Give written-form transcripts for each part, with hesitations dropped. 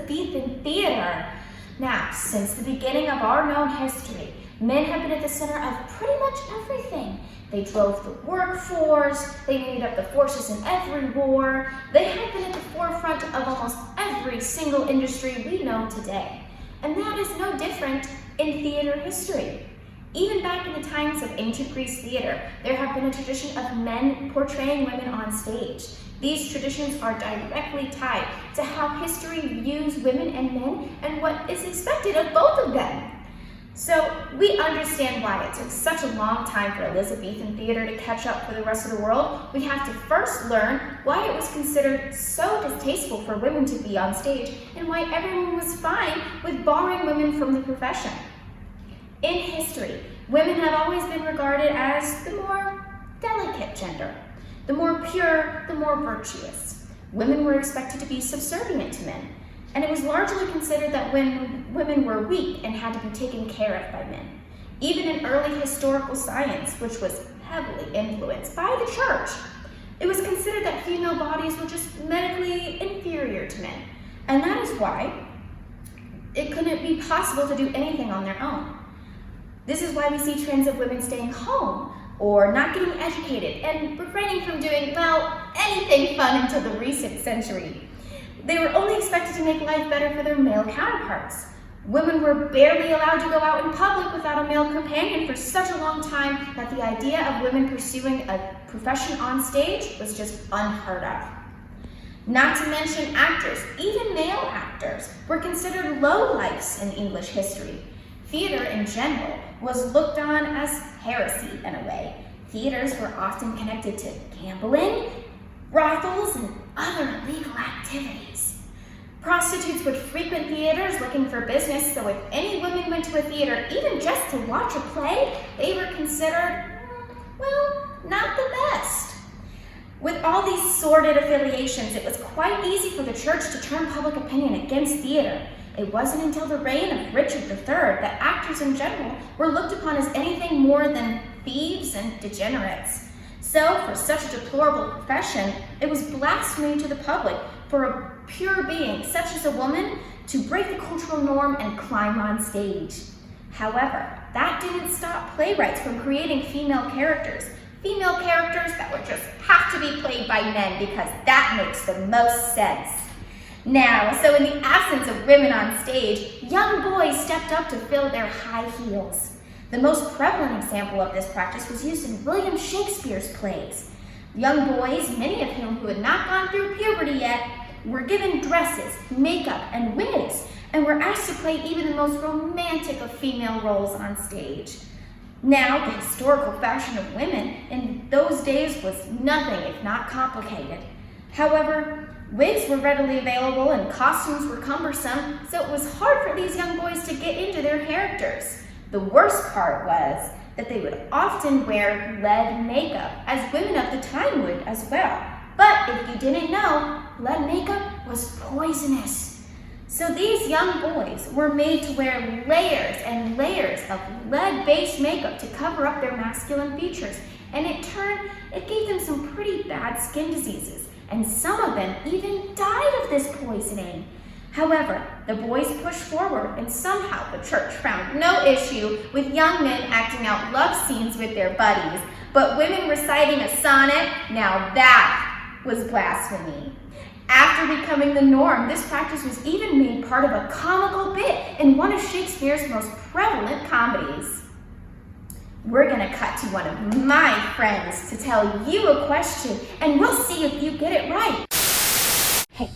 Elizabethan Theatre. Now, since the beginning of our known history, men have been at the center of pretty much everything. They drove the workforce, they made up the forces in every war, they have been at the forefront of almost every single industry we know today. And that is no different in theater history. Even back in the times of ancient Greece theater, there have been a tradition of men portraying women on stage. These traditions are directly tied to how history views women and men and what is expected of both of them. So we understand why it took such a long time for Elizabethan theater to catch up for the rest of the world. We have to first learn why it was considered so distasteful for women to be on stage and why everyone was fine with barring women from the profession. In history, women have always been regarded as the more delicate gender. The more pure, the more virtuous. Women were expected to be subservient to men, and it was largely considered that when women were weak and had to be taken care of by men. Even in early historical science, which was heavily influenced by the church, it was considered that female bodies were just medically inferior to men, and that is why it couldn't be possible to do anything on their own. This is why we see trends of women staying home or not getting educated and refraining from doing, well, anything fun until the recent century. They were only expected to make life better for their male counterparts. Women were barely allowed to go out in public without a male companion for such a long time that the idea of women pursuing a profession on stage was just unheard of. Not to mention actors, even male actors, were considered lowlifes in English history. Theater in general was looked on as heresy in a way. Theaters were often connected to gambling, brothels, and other illegal activities. Prostitutes would frequent theaters looking for business, so if any women went to a theater, even just to watch a play, they were considered, well, not the best. With all these sordid affiliations, it was quite easy for the church to turn public opinion against theater. It wasn't until the reign of Richard III that actors in general were looked upon as anything more than thieves and degenerates. So, for such a deplorable profession, it was blasphemy to the public for a pure being, such as a woman, to break the cultural norm and climb on stage. However, that didn't stop playwrights from creating female characters that would just have to be played by men because that makes the most sense. Now, so in the absence of women on stage, young boys stepped up to fill their high heels. The most prevalent example of this practice was used in William Shakespeare's plays. Young boys, many of whom who had not gone through puberty yet, were given dresses, makeup, and wigs, and were asked to play even the most romantic of female roles on stage. Now, the historical fashion of women in those days was nothing if not complicated. However, wigs were readily available and costumes were cumbersome, so it was hard for these young boys to get into their characters. The worst part was that they would often wear lead makeup, as women of the time would as well. But if you didn't know, lead makeup was poisonous. So these young boys were made to wear layers and layers of lead-based makeup to cover up their masculine features, and in turn, it gave them some pretty bad skin diseases, and some of them even died of this poisoning. However, the boys pushed forward, and somehow the church found no issue with young men acting out love scenes with their buddies, but women reciting a sonnet, now that was blasphemy. After becoming the norm, this practice was even made part of a comical bit in one of Shakespeare's most prevalent comedies. We're gonna cut to one of my friends to tell you a question, and we'll see if you get it right. Hey,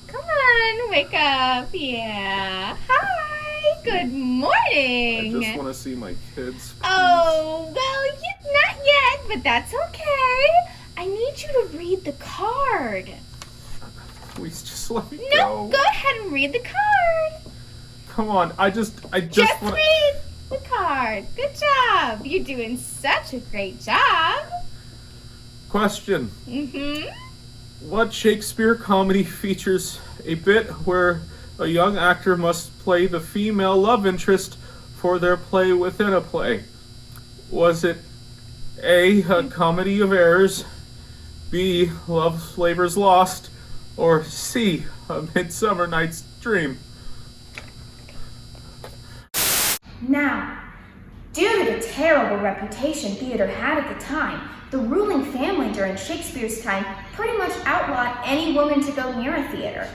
come on, wake up, yeah. Hi, good morning. I just want to see my kids. Please. Oh, well, not yet, but that's okay. I need you to read the card. Please just let me No, go ahead and read the card. Come on, I just Just want read the card. Good job. You're doing such a great job. Question. Mm-hmm. What Shakespeare comedy features a bit where a young actor must play the female love interest for their play within a play? Was it A, a comedy of errors, B, Love's Labour's Lost, Or C. A Midsummer Night's Dream? Now, due to the terrible reputation theater had at the time, the ruling family during Shakespeare's time pretty much outlawed any woman to go near a theater.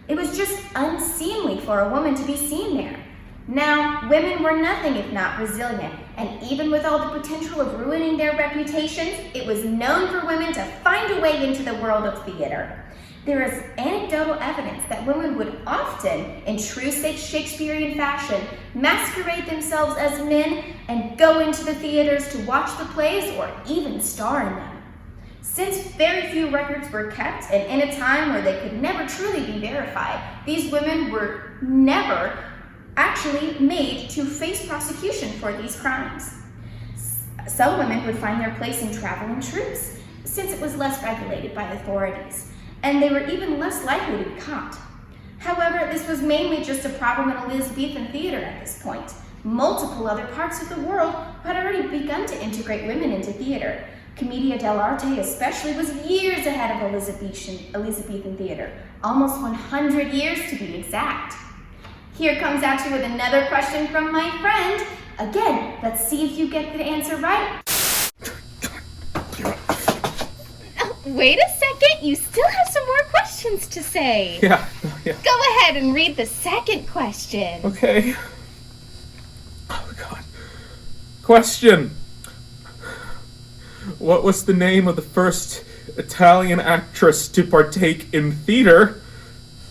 It was just unseemly for a woman to be seen there. Now, women were nothing if not resilient, and even with all the potential of ruining their reputations, it was known for women to find a way into the world of theater. There is anecdotal evidence that women would often, in true Shakespearean fashion, masquerade themselves as men and go into the theaters to watch the plays or even star in them. Since very few records were kept, and in a time where they could never truly be verified, these women were never actually made to face prosecution for these crimes. Some women would find their place in traveling troupes, since it was less regulated by authorities, and they were even less likely to be caught. However, this was mainly just a problem in Elizabethan theater at this point. Multiple other parts of the world had already begun to integrate women into theater. Commedia dell'arte especially was years ahead of Elizabethan theater, almost 100 years to be exact. Here comes at you with another question from my friend. Again, let's see if you get the answer right. Wait a second, you still have some more questions to say. Yeah. Go ahead and read the second question. Okay. Oh, God. Question. What was the name of the first Italian actress to partake in theater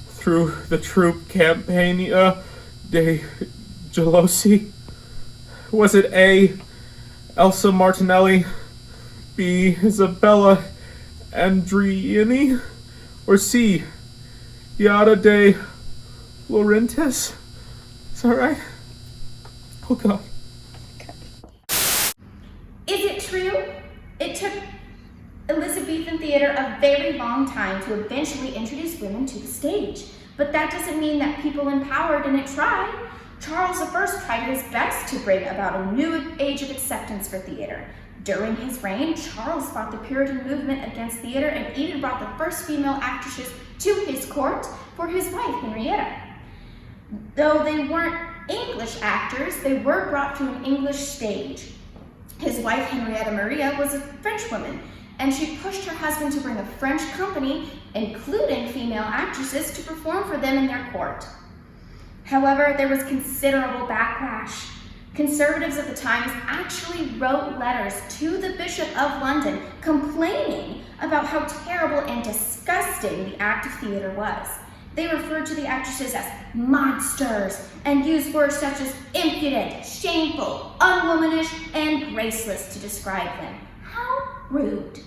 through the troupe Campagna dei Gelosi? Was it A. Elsa Martinelli, B. Isabella Andreini, or C. Yada de Laurentiis? Is that right? Oh, God. Is it true? It took Elizabethan theater a very long time to eventually introduce women to the stage. But that doesn't mean that people in power didn't try. Charles I tried his best to bring about a new age of acceptance for theater. During his reign, Charles fought the Puritan movement against theater and even brought the first female actresses to his court for his wife, Henrietta. Though they weren't English actors, they were brought to an English stage. His wife, Henrietta Maria, was a French woman, and she pushed her husband to bring a French company, including female actresses, to perform for them in their court. However, there was considerable backlash. Conservatives at the times actually wrote letters to the Bishop of London complaining about how terrible and disgusting the act of theater was. They referred to the actresses as monsters and used words such as impudent, shameful, unwomanish, and graceless to describe them. How rude.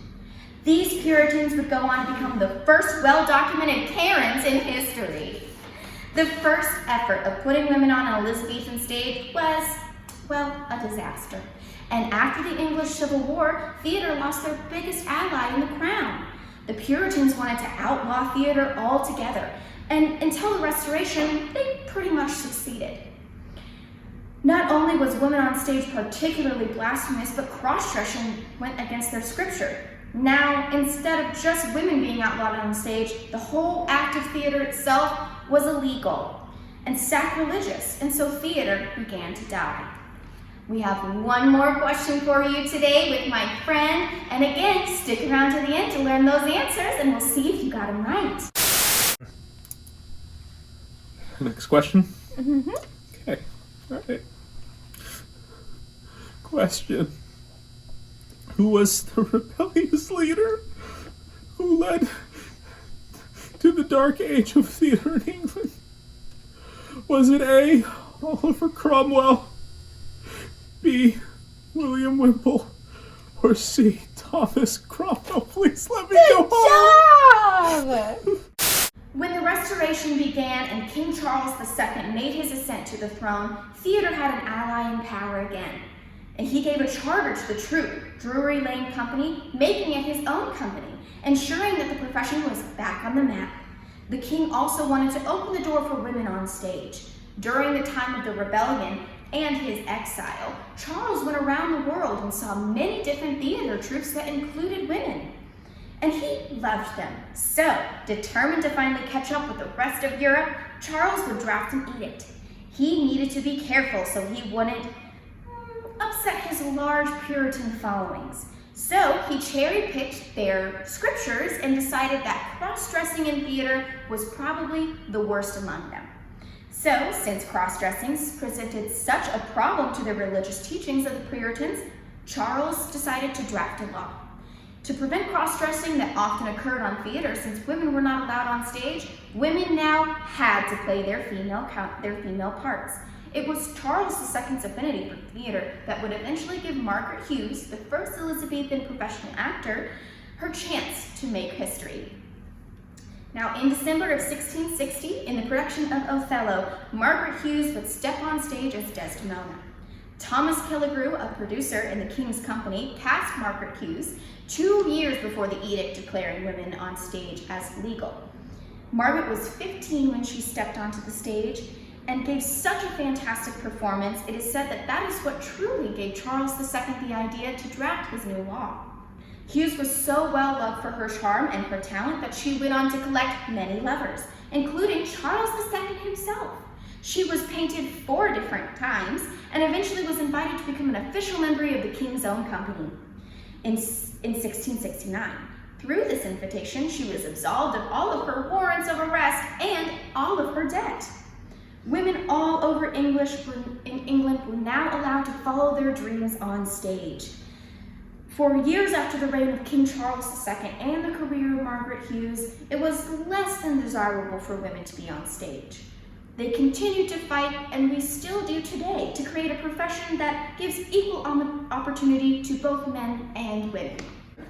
These Puritans would go on to become the first well-documented Karens in history. The first effort of putting women on an Elizabethan stage was, well, a disaster. And after the English Civil War, theater lost their biggest ally in the crown. The Puritans wanted to outlaw theater altogether, and until the Restoration, they pretty much succeeded. Not only was women on stage particularly blasphemous, but cross-dressing went against their scripture. Now, instead of just women being outlawed on stage, the whole act of theater itself was illegal and sacrilegious, and so theater began to die. We have one more question for you today with my friend, and again, stick around to the end to learn those answers, and we'll see if you got them right. Next question. Mm-hmm. Okay. All right. Question. Who was the rebellious leader who led to the dark age of theater in England? Was it A. Oliver Cromwell, B. William Wimple, or C. Thomas Cromwell? Please let me go home. Job! When the Restoration began and King Charles II made his ascent to the throne, theater had an ally in power again. And he gave a charter to the troupe, Drury Lane Company, making it his own company, ensuring that the profession was back on the map. The king also wanted to open the door for women on stage. During the time of the rebellion and his exile, Charles went around the world and saw many different theater troupes that included women. and he loved them. So, determined to finally catch up with the rest of Europe, Charles would draft an edict. He needed to be careful so he wouldn't upset his large Puritan followings. So he cherry-picked their scriptures and decided that cross-dressing in theater was probably the worst among them. So, since cross-dressing presented such a problem to the religious teachings of the Puritans, Charles decided to draft a law. To prevent cross-dressing that often occurred on theater, since women were not allowed on stage, women now had to play their female parts. It was Charles II's affinity for theater that would eventually give Margaret Hughes, the first Elizabethan professional actor, her chance to make history. Now, in December of 1660, in the production of Othello, Margaret Hughes would step on stage as Desdemona. Thomas Killigrew, a producer in the King's Company, cast Margaret Hughes 2 years before the edict declaring women on stage as legal. Margaret was 15 when she stepped onto the stage and gave such a fantastic performance. It is said that that is what truly gave Charles II the idea to draft his new law. Hughes was so well loved for her charm and her talent that she went on to collect many lovers, including Charles II himself. She was painted 4 different times and eventually was invited to become an official member of the King's Own Company in 1669. Through this invitation, she was absolved of all of her warrants of arrest and all of her debt. Women all over England were now allowed to follow their dreams on stage. For years after the reign of King Charles II and the career of Margaret Hughes, it was less than desirable for women to be on stage. They continued to fight, and we still do today, to create a profession that gives equal opportunity to both men and women.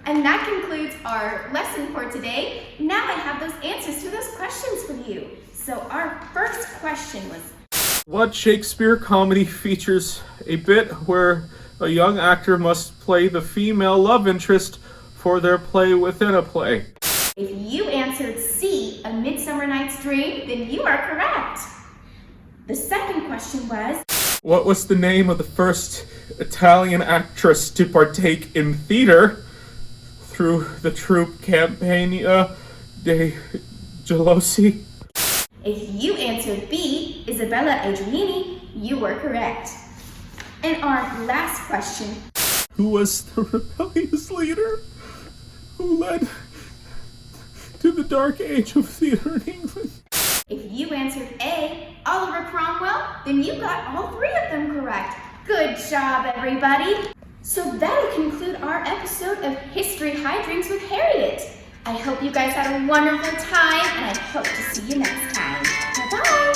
And that concludes our lesson for today. Now I have those answers to those questions for you. So our first question was, What Shakespeare comedy features a bit where a young actor must play the female love interest for their play within a play? If you answered C, A Midsummer Night's Dream, then you are correct. The second question was, What was the name of the first Italian actress to partake in theater through the troupe Campagna dei Gelosi? If you answered B, Isabella Adriani, you were correct. And our last question, Who was the rebellious leader who led to the dark age of theater in England? if you answered A, Oliver Cromwell, then you got all 3 of them correct. Good job, everybody. So that'll conclude our episode of History High Dreams with Harriet. I hope you guys had a wonderful time, and I hope to see you next time. Bye-bye.